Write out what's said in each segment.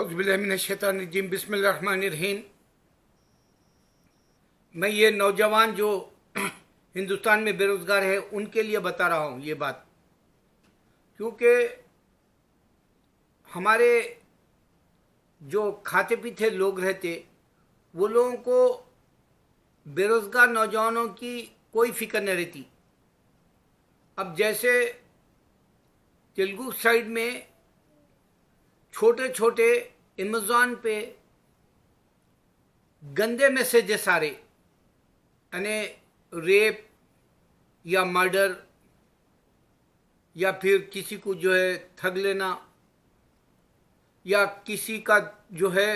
औज़ुबिल्लाहिमिनश्शैतानिर्रजीम बिस्मिल्लाहिर्रहमानिर्रहीम। मैं ये नौजवान जो हिंदुस्तान में बेरोज़गार है उनके लिए बता रहा हूँ ये बात, क्योंकि हमारे जो खाते पीते लोग रहते वो लोगों को बेरोज़गार नौजवानों की कोई फिक्र नहीं रहती। अब जैसे तेलुगु साइड में छोटे छोटे अमेज़ॉन पे गंदे मैसेजेस आ रहे, यानी रेप या मर्डर या फिर किसी को जो है ठग लेना या किसी का जो है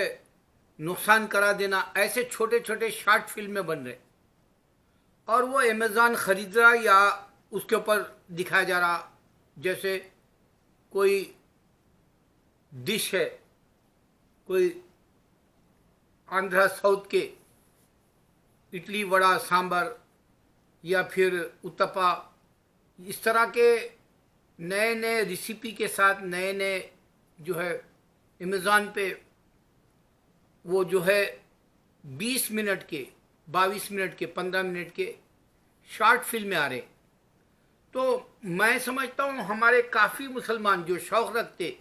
नुकसान करा देना, ऐसे छोटे छोटे शॉर्ट फिल्में बन रहे और वो अमेज़ॉन ख़रीद रहा या उसके ऊपर दिखाया जा रहा। जैसे कोई डिश है, कोई आंध्रा साउथ के इडली वड़ा सांभर या फिर उत्तपा, इस तरह के नए नए रेसिपी के साथ नए नए जो है अमेज़ॉन पे वो जो है 20 मिनट के, 22 मिनट के, 15 मिनट के शॉर्ट फिल्में आ रहे। तो मैं समझता हूँ हमारे काफ़ी मुसलमान जो शौक़ रखते,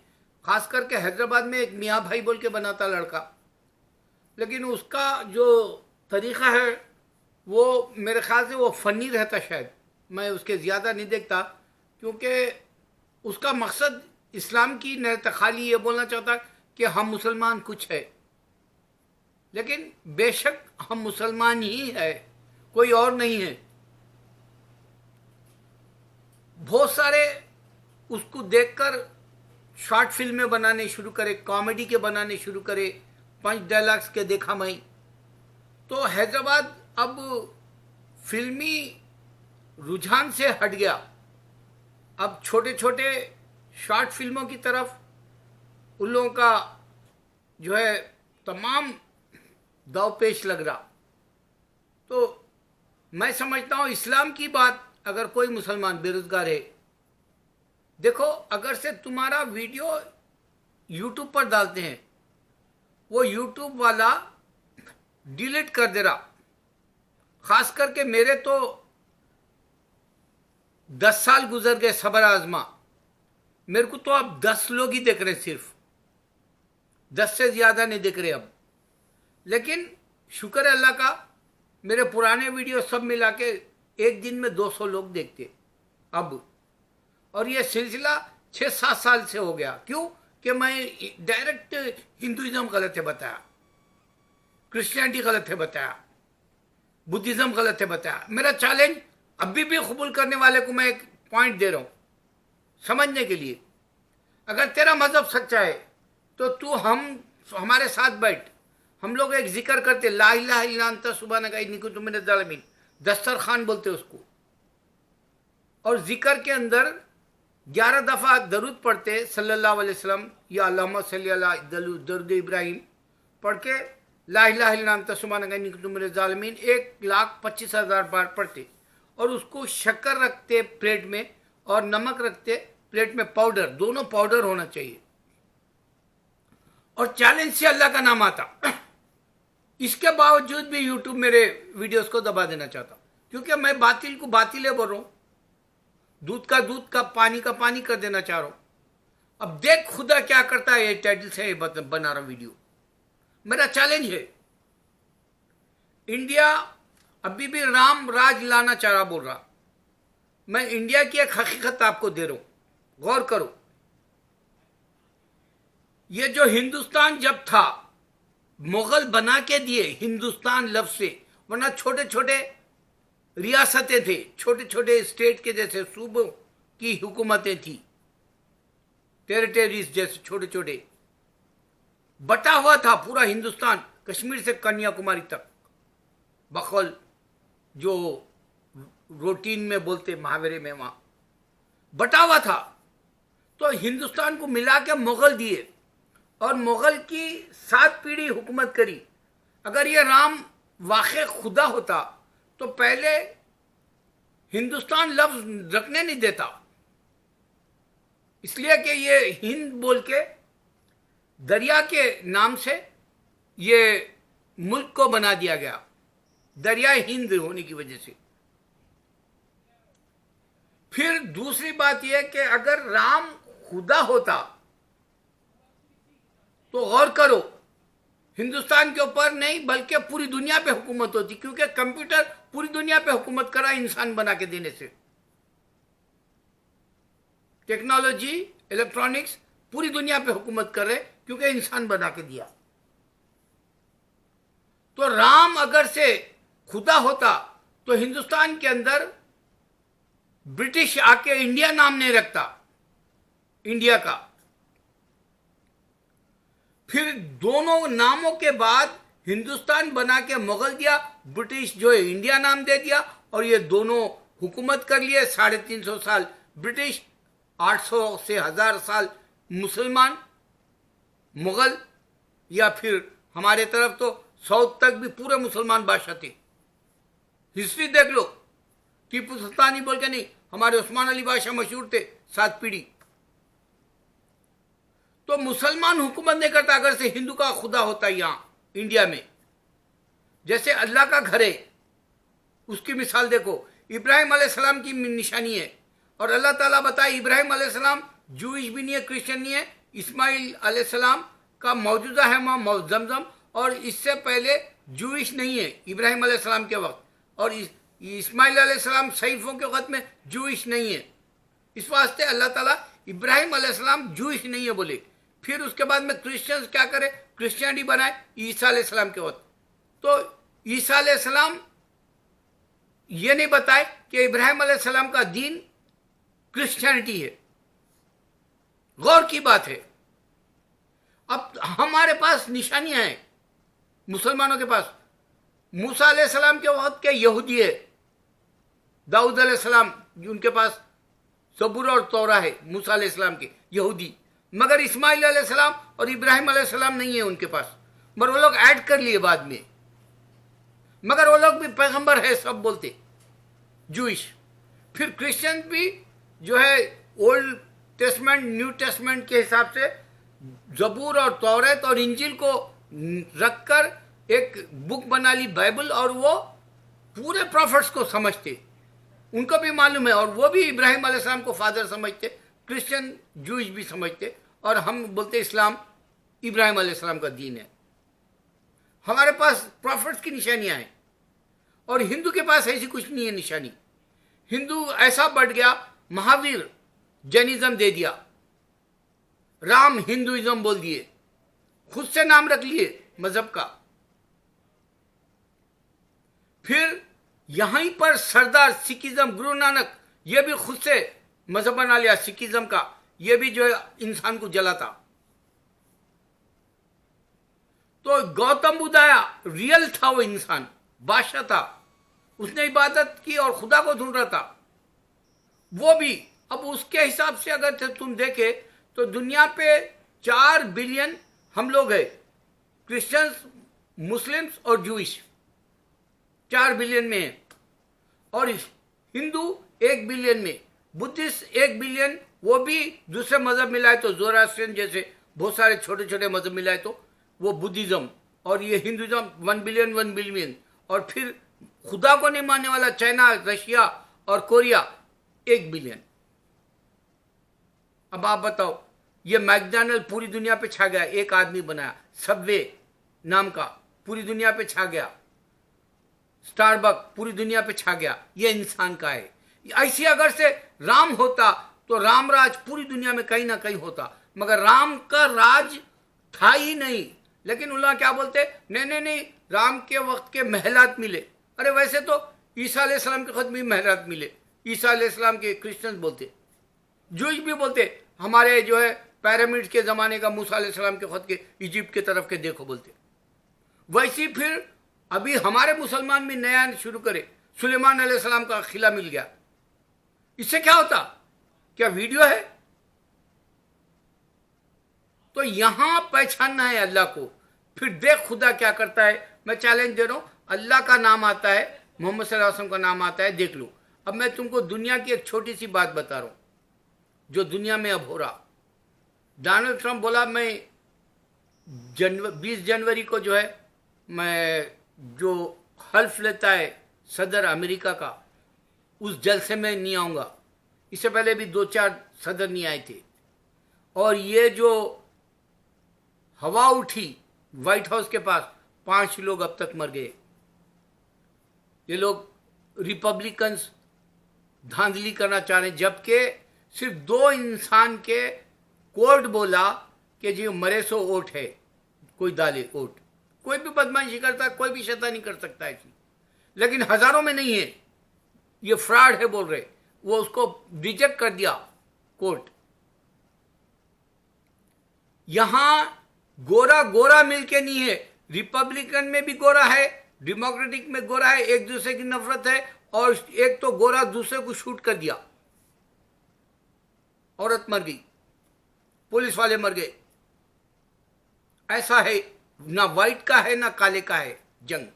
ख़ास करके हैदराबाद में एक मियाँ भाई बोल के बना था लड़का, लेकिन उसका जो तरीक़ा है वो मेरे ख़्याल से वो फ़नी रहता शायद। मैं उसके ज़्यादा नहीं देखता क्योंकि उसका मकसद इस्लाम की नहीं था, खाली ये बोलना चाहता कि हम मुसलमान कुछ है, लेकिन बेशक हम मुसलमान ही है, कोई और नहीं है। बहुत सारे उसको देखकर शॉर्ट फिल्में बनाने शुरू करे, कॉमेडी के बनाने शुरू करे, पंच डायलॉग्स के देखा मैं। तो हैदराबाद अब फिल्मी रुझान से हट गया, अब छोटे छोटे शॉर्ट फिल्मों की तरफ उन लोगों का जो है तमाम दाव पेश लग रहा। तो मैं समझता हूँ इस्लाम की बात, अगर कोई मुसलमान बेरोज़गार है, देखो अगर से तुम्हारा वीडियो यूट्यूब पर डालते हैं, वो यूट्यूब वाला डिलीट कर दे रहा। ख़ास करके मेरे तो 10 साल गुजर गए सबर आजमा, मेरे को तो अब 10 लोग ही देख रहे, सिर्फ 10 से ज़्यादा नहीं देख रहे अब। लेकिन शुक्र है अल्लाह का, मेरे पुराने वीडियो सब मिला के एक दिन में 200 लोग देखते अब। और ये सिलसिला 6-7 साल से हो गया। क्यों कि मैं डायरेक्ट हिंदुइज्म गलत है बताया, क्रिश्चियनिटी गलत है बताया, बुद्धिज़्म गलत है बताया। मेरा चैलेंज अभी भी कबूल करने वाले को मैं एक पॉइंट दे रहा हूँ समझने के लिए। अगर तेरा मज़हब सच्चा है तो तू हमारे साथ बैठ, हम लोग एक जिक्र करते, ला इलाहा इल्ला अंता सुब्हानका इन्नी कुन्तु मिनज़ ज़ालिमीन, दस्तरखान बोलते उसको, और जिक्र के अंदर 11 दफ़ा दरूद पढ़ते सल्लल्लाहु अलैहि वसल्लम या अल्लाहुम्मा सल्ली अला दरूद इब्राहिम पढ़ के ला इलाहा इल्ला अंता सुब्हानका इन्नी कुन्तु मिनज़ ज़ालिमीन 1,25,000 बार पढ़ते, और उसको शक्कर रखते प्लेट में और नमक रखते प्लेट में, पाउडर, दोनों पाउडर होना चाहिए, और चैलेंज से अल्लाह का नाम आता। इसके बावजूद भी यूट्यूब मेरे वीडियोस को दबा देना चाहता, क्योंकि मैं बातिल को बातिल है बोल रहा हूँ, दूध का दूध का पानी कर देना चाह रहा हूँ। अब देख खुदा क्या करता है, ये टाइटल से बना रहा वीडियो। मेरा चैलेंज है, इंडिया अभी भी राम राज लाना चाह रहा बोल रहा। मैं इंडिया की एक हकीकत आपको दे रहा हूं, गौर करो। ये जो हिंदुस्तान जब था, मुगल बना के दिए हिंदुस्तान लफ्ज से, वरना छोटे छोटे रियासतें थे, छोटे छोटे स्टेट के जैसे सूबों की हुकूमतें थी, टेरिटरीज जैसे छोटे छोटे, बटा हुआ था पूरा हिंदुस्तान, कश्मीर से कन्याकुमारी तक, बखौल जो रूटीन में बोलते मुहावरे में, वहां बटा हुआ था। तो हिंदुस्तान को मिला के मुगल दिए और मुगल की 7 पीढ़ी हुकूमत करी। अगर ये राम वाक़ई खुदा होता तो पहले हिंदुस्तान लफ्ज रखने नहीं देता, इसलिए कि ये हिंद बोल के दरिया के नाम से ये मुल्क को बना दिया गया, दरिया हिंद होने की वजह से। फिर दूसरी बात यह कि अगर राम खुदा होता तो गौर करो, हिंदुस्तान के ऊपर नहीं बल्कि पूरी दुनिया पे हुकूमत होती, क्योंकि कंप्यूटर पूरी दुनिया पे हुकूमत करा इंसान बना के देने से। टेक्नोलॉजी, इलेक्ट्रॉनिक्स पूरी दुनिया पे हुकूमत कर रहे क्योंकि इंसान बना के दिया। तो राम अगर से खुदा होता तो हिंदुस्तान के अंदर ब्रिटिश आके इंडिया नाम नहीं रखता, इंडिया का। फिर दोनों नामों के बाद हिंदुस्तान बना के मुगल दिया, ब्रिटिश जो है इंडिया नाम दे दिया, और ये दोनों हुकूमत कर लिए 350 साल ब्रिटिश, 800 से 1000 साल मुसलमान मुगल, या फिर हमारे तरफ तो साउथ तक भी पूरे मुसलमान बादशाह थे। हिस्ट्री देख लो, टीपू सुल्तानी बोल के नहीं, हमारे उस्मान अली बादशाह मशहूर थे, 7 पीढ़ी। तो मुसलमान हुकूमत नहीं करता अगर से हिंदू का खुदा होता यहां इंडिया में। जैसे अल्लाह का घर है, उसकी मिसाल देखो, इब्राहिम अलैहिस्सलाम की निशानी है, और अल्लाह ताला बताए इब्राहिम अलैहिस्सलाम जूइश भी नहीं है, क्रिश्चियन नहीं है। इस्माइल अलैहिस्सलाम का मौजूदा है वहाँ जमजम, और इससे पहले जूइश नहीं है इब्राहिम अलैहिस्सलाम के वक्त, और इस्माइल अलैहिस्सलाम सहीफों के वक्त में जूइश नहीं है। इस वास्ते अल्लाह ताला इब्राहिम अलैहिस्सलाम जूइश नहीं है बोले। फिर उसके बाद में क्रिश्चियंस क्या करे, क्रिश्चियनिटी बनाए ईसा अलैहिस्सलाम के वक्त। तो ईसा अलैहिस्सलाम ये नहीं बताए कि इब्राहिम अलैहिस्सलाम का दीन क्रिश्चियनिटी है। गौर की बात है। अब हमारे पास निशानियां हैं मुसलमानों के पास। मूसा अलैहिस्सलाम के वक्त के यहूदी है, दाऊद अलैहिस्सलाम उनके पास ज़बूर और तौरा है मूसा अलैहिस्सलाम के यहूदी, मगर इस्माइल अलैहिस्सलाम और इब्राहिम अलैहिस्सलाम नहीं है उनके पास, मगर वो लोग ऐड कर लिए बाद में। मगर वो लोग भी पैगंबर है सब बोलते जूइश। फिर क्रिश्चियन भी जो है ओल्ड टेस्टमेंट न्यू टेस्टमेंट के हिसाब से ज़बूर और तौरात और इंजील को रखकर एक बुक बना ली बाइबल, और वो पूरे प्रॉफिट्स को समझते, उनको भी मालूम है, और वो भी इब्राहिम अलैहिस्सलाम को फादर समझते, क्रिश्चियन जूइश भी समझते, और हम बोलते इस्लाम इब्राहिम अलैहिस्सलाम का दीन है। हमारे पास प्रॉफिट्स की निशानियां हैं, और हिंदू के पास ऐसी कुछ नहीं है निशानी। हिंदू ऐसा बढ़ गया, महावीर जैनिज्म दे दिया, राम हिंदुइज्म बोल दिए, खुद से नाम रख लिए मजहब का। फिर यहीं पर सरदार सिखिज्म, गुरु नानक, ये भी खुद से मजहब बना लिया सिखिज्म का, ये भी जो है इंसान को जलाता। तो गौतम बुद्ध आया, रियल था वो इंसान, बादशाह था, उसने इबादत की और खुदा को ढूंढ रहा था वो भी। अब उसके हिसाब से अगर तुम देखे तो दुनिया पे 4 बिलियन हम लोग हैं, क्रिश्चियंस, मुस्लिम्स और जूइश 4 बिलियन में है, और हिंदू 1 बिलियन में, बुद्धिस्ट 1 बिलियन, वो भी दूसरे मजहब मिलाए तो ज़ोरास्ट्रियन जैसे बहुत सारे छोटे छोटे मजहब मिलाए तो वो बुद्धिज्म, और ये हिंदुइज्म 1 बिलियन 1 बिलियन, और फिर खुदा को नहीं मानने वाला चाइना, रशिया और कोरिया 1 बिलियन। अब आप बताओ, ये मैकडॉनल्ड पूरी दुनिया पे छा गया, एक आदमी बनाया, सबवे नाम का पूरी दुनिया पे छा गया, स्टारबक पूरी दुनिया पे छा गया, ये इंसान का है। ऐसी अगर से राम होता तो राम राज पूरी दुनिया में कहीं ना कहीं होता, मगर राम का राज था ही नहीं। लेकिन उल्लाह क्या बोलते, नहीं नहीं नहीं, राम के वक्त के महलात मिले। अरे वैसे तो ईसा अलैहिस्सलाम के खुद भी महलात मिले, ईसा अलैहिस्सलाम के क्रिश्चियंस बोलते, जूइश भी बोलते, हमारे जो है पैरामिड के ज़माने का मूसा अलैहिस्सलाम के खुद के इजिप्ट के तरफ के देखो बोलते। वैसे फिर अभी हमारे मुसलमान भी नया शुरू करे, सुलेमान अलैहिस्सलाम का खिला मिल गया, इससे क्या होता, क्या वीडियो है? तो यहां पहचानना है अल्लाह को, फिर देख खुदा क्या करता है। मैं चैलेंज दे रहा हूं, अल्लाह का नाम आता है, मोहम्मद सल्लल्लाहु अलैहि वसल्लम का नाम आता है, देख लो। अब मैं तुमको दुनिया की एक छोटी सी बात बता रहा हूं जो दुनिया में अब हो रहा। डोनाल्ड ट्रंप बोला मैं 20 जनवरी को जो है मैं जो हल्फ लेता है सदर अमेरिका का, उस जलसे में नहीं आऊँगा। इससे पहले भी 2-4 सदर नहीं आए थे। और ये जो हवा उठी व्हाइट हाउस के पास, 5 लोग अब तक मर गए। ये लोग रिपब्लिकन्स धांधली करना चाह रहे हैं, जबकि सिर्फ 2 इंसान के कोर्ट बोला कि जी मरे सो वोट है, कोई डाले वोट। कोई भी बदमाशी करता है, कोई भी शैतानी कर सकता है ऐसी, लेकिन हजारों में नहीं है। ये फ्रॉड है बोल रहे, वो उसको रिजेक्ट कर दिया कोर्ट। यहां गोरा गोरा मिलके नहीं है, रिपब्लिकन में भी गोरा है, डेमोक्रेटिक में गोरा है, एक दूसरे की नफरत है। और एक तो गोरा दूसरे को शूट कर दिया, औरत मर गई, पुलिस वाले मर गए। ऐसा है, ना व्हाइट का है ना काले का है जंग।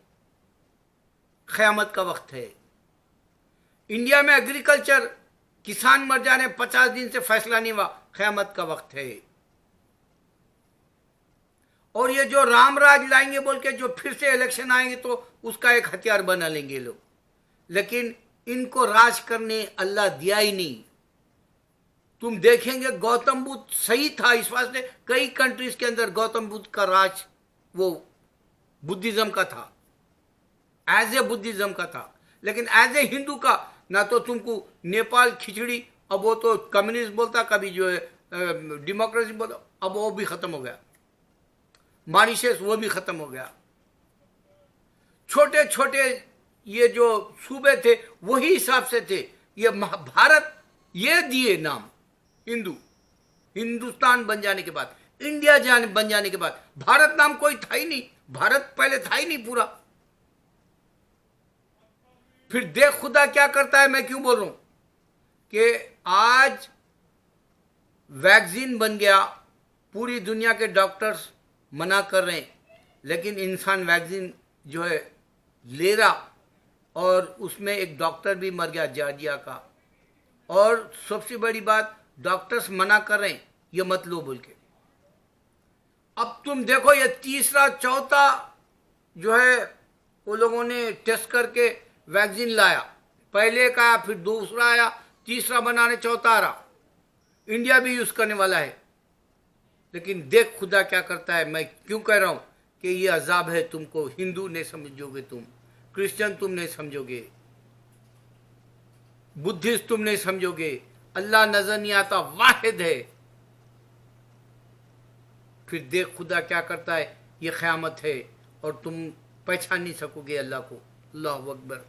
क़यामत का वक्त है। इंडिया में एग्रीकल्चर, किसान मर जा रहे हैं, 50 दिन से फैसला नहीं हुआ। क़यामत का वक्त है। और ये जो राम राज लाएंगे बोल के जो फिर से इलेक्शन आएंगे तो उसका एक हथियार बना लेंगे लोग, लेकिन इनको राज करने अल्लाह दिया ही नहीं। तुम देखेंगे गौतम बुद्ध सही था, इस वास्ते कई कंट्रीज के अंदर गौतम बुद्ध का राज वो बुद्धिज्म का था, एज ए बुद्धिज्म का था। लेकिन एज ए हिंदू का ना तो तुमको नेपाल खिचड़ी, अब वो तो कम्युनिस्ट बोलता, कभी जो है डेमोक्रेसी बोलता, अब वो भी खत्म हो गया। मॉरिशस वो भी खत्म हो गया। छोटे छोटे ये जो सूबे थे वही हिसाब से थे। ये भारत ये दिए नाम हिंदू, हिंदुस्तान बन जाने के बाद, इंडिया बन जाने के बाद भारत नाम कोई था ही नहीं। भारत पहले था ही नहीं पूरा। फिर देख खुदा क्या करता है। मैं क्यों बोल रहा हूं कि आज वैक्सीन बन गया, पूरी दुनिया के डॉक्टर्स मना कर रहे हैं, लेकिन इंसान वैक्सीन जो है ले रहा, और उसमें एक डॉक्टर भी मर गया जॉर्जिया का। और सबसे बड़ी बात, डॉक्टर्स मना कर रहे हैं ये मत लो बोल के। अब तुम देखो ये तीसरा चौथा जो है वो लोगों ने टेस्ट करके वैक्सीन लाया, पहले का आया, फिर दूसरा आया, तीसरा बनाने चौथा आ रहा। इंडिया भी यूज करने वाला है। लेकिन देख खुदा क्या करता है। मैं क्यों कह रहा हूं कि ये अजाब है। तुमको हिंदू नहीं समझोगे, तुम क्रिश्चियन तुम नहीं समझोगे, बुद्धिस्ट तुम नहीं समझोगे, अल्लाह नजर नहीं आता, वाहिद है। फिर देख खुदा क्या करता है। ये क़यामत है और तुम पहचान नहीं सकोगे अल्लाह को। अल्लाहु अकबर।